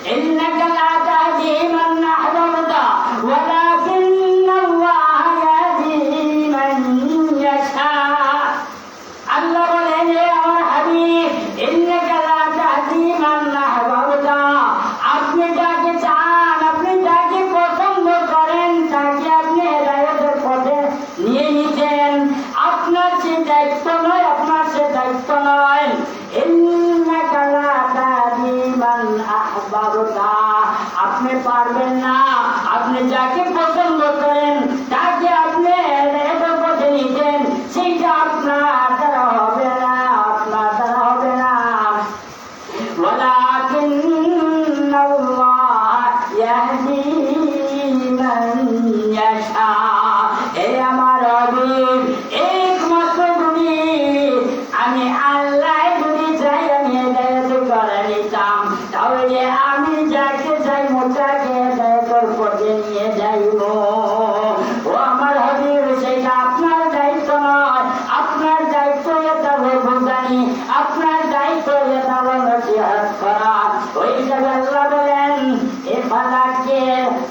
إنك لا تهدي من أحببت ولكن الله يهدي من يشاء আল্লাহ বলেন হে আমার হাবিব ইন্নাকা লা তাহদি মান আহবাবতা আপনি যাকে চান আপনি যাকে পছন্দ করেন তাকে আপনি হেদায়েতের পথে নিয়ে নিতেন আপনার সে দায়িত্ব নয় ইন্নাকা লা তাহদি মান আহবাবতা আপনি পারবেন না আপনি যাকে পছন্দ করেন তাকে আপনি হেদায়েতের পথে নিতেন সেটা আপনার দ্বারা হবে না ولكن الله يهدي من يشاء হে আমার হাবিব একমাত্র তুমি আমি আল্লাহ যদি চাই আমি হেদায়েত করে নিতাম তাহলে আমি যাকে চাই মোটাকে হেদায়েতের পথে নিয়ে যাইব ও আমার হাবিব সেটা আপনার দায়িত্ব নয় আপনার দায়িত্ব এটা বোঝানি আপনার দায়িত্ব এটা নসিহত করা ওই জায়গায় আল্লাহ বলেন এ ফালাকে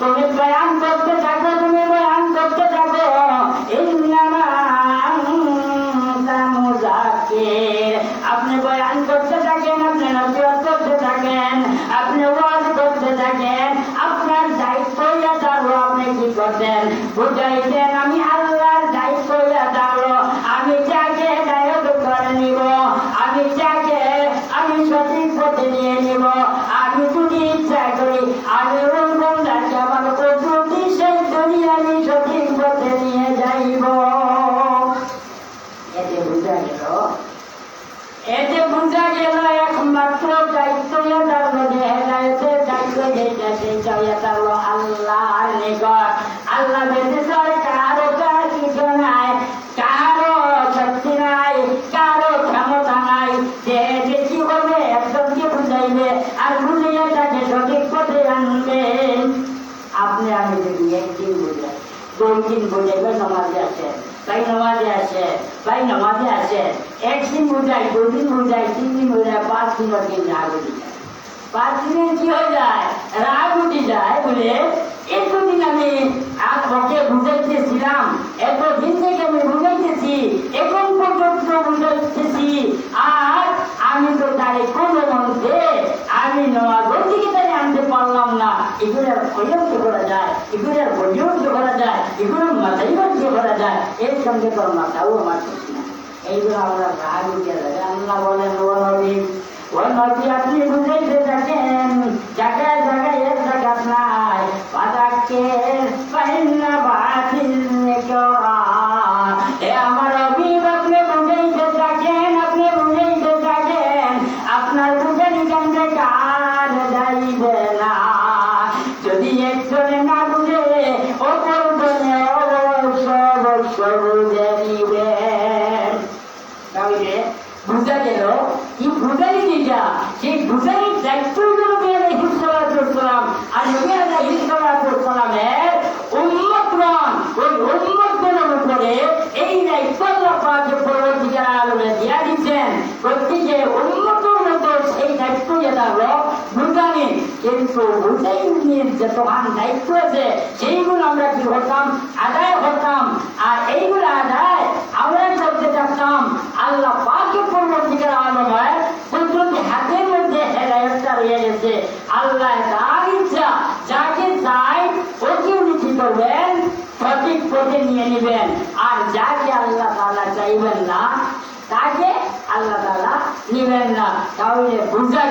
তুমি বয়ান করতে থাকো ইন্নামা আনতা মুযাক্কির আপনি বয়ান করতে থাকেন আপনি নসিহত করতে থাকেন আপনি ওয়াজ করতে থাকেন আপনার দায়িত্ব এটা আপনি কি করতেন বুঝাইতেন আমি আল্লাহর দায়িত্ব এটা আমি যাকে হেদায়েত করে নিব আমি যাকে আমি সঠিক পথে নিয়ে নিব আমি যদি ইচ্ছা করি আমি ওরকম যাকে আমার প্রতি সেই দুনিয়া আমি সঠিক পথে নিয়ে যাইব এতে বোঝা গেল একমাত্র দায়িত্ব এটার মধ্যে হেদায়েতের দায়িত্ব যেটা সেটা এটা হলো আল্লাহর নিকট আল্লাহ ব্যতীত কারো কিছু নাই কারো শক্তি নাই কারো ক্ষমতা নাই যে কি হবে একজনকে বুঝাইবে আর বুঝিয়ে তাকে সঠিক পথে আনবে আপনি আমি যদি একদিন বুঝাই 2 দিন বুঝাইবে নামাজে আসে ভাই নামাজে আসে একদিন বুঝাই 2 দিন বুঝাই 3 দিন বুঝাই 5 দিন রাগ উঠে যায় 5 দিনে কি হয়ে যায় রাগ উঠে যায় বলে এতদিন আমি ওকে বুঝাইতেছিলাম এতদিন থেকে আমি বুঝাইতেছি এখন পর্যন্ত বুঝাইতেছি আর আমি তো তারে কোনো মধ্যে আমি নমাজের দিকে তারে আনতে পারলাম না এগুলোর পর্যন্ত করা যায় এগুলোর পর্যন্ত করা যায় এগুলোর মাথায় বন্ধ করা যায় এর সঙ্গে তোর মাথাও আমার ঠিক না এইগুলো আমরা রাগ উঠে যায় আল্লাহ বলেন ও নবী আপনি বুঝাইতে থাকেন জায়গায় জায়গায় এক জায়গা নাই পাতাকে পাইনা বাতিল করা এ আমার হাবিব আপনি বুঝাইতে থাকেন আপনার বুঝানি কান্দে কার যাইবে না যদি একজনে না বুঝে অপর জনে অবশ্য বুঝে নিবে তাহলে বুঝা গেল কি বুঝানি যেটা সেই বুঝানির দায়িত্ব নবী আলাইহিস সালাম আর নবী আলাইহিস সালামের উম্মতগণ ওই উম্মতগণের উপরে এই দায়িত্ব আল্লাহ পাক পরবর্তীকালে আলমে দিয়া দিচ্ছেন প্রত্যেকে উম্মতের মতো সেই দায়িত্ব যেটা হলো বুঝানি কিন্তু বুঝাইনির যত দায়িত্ব আছে সেইগুলো আমরা কি করতাম আদায় করতাম আর এইগুলো আদায় আমরা করতে চাচ্তাম আল্লাহ পাকের পরবর্তীকালে আলমের প্রত্যেক হাতের মধ্যে হেদায়েতটা রয়ে গেছে আল্লাহ তার ইচ্ছা যাকে চাই ওকে উনি কি করবেন সঠিক পথে নিয়ে নেবেন আর যাকে আল্লাহ তাআলা চাইবেন না তাকে আল্লাহ তাআলা নেবেন না তাহলে বুঝা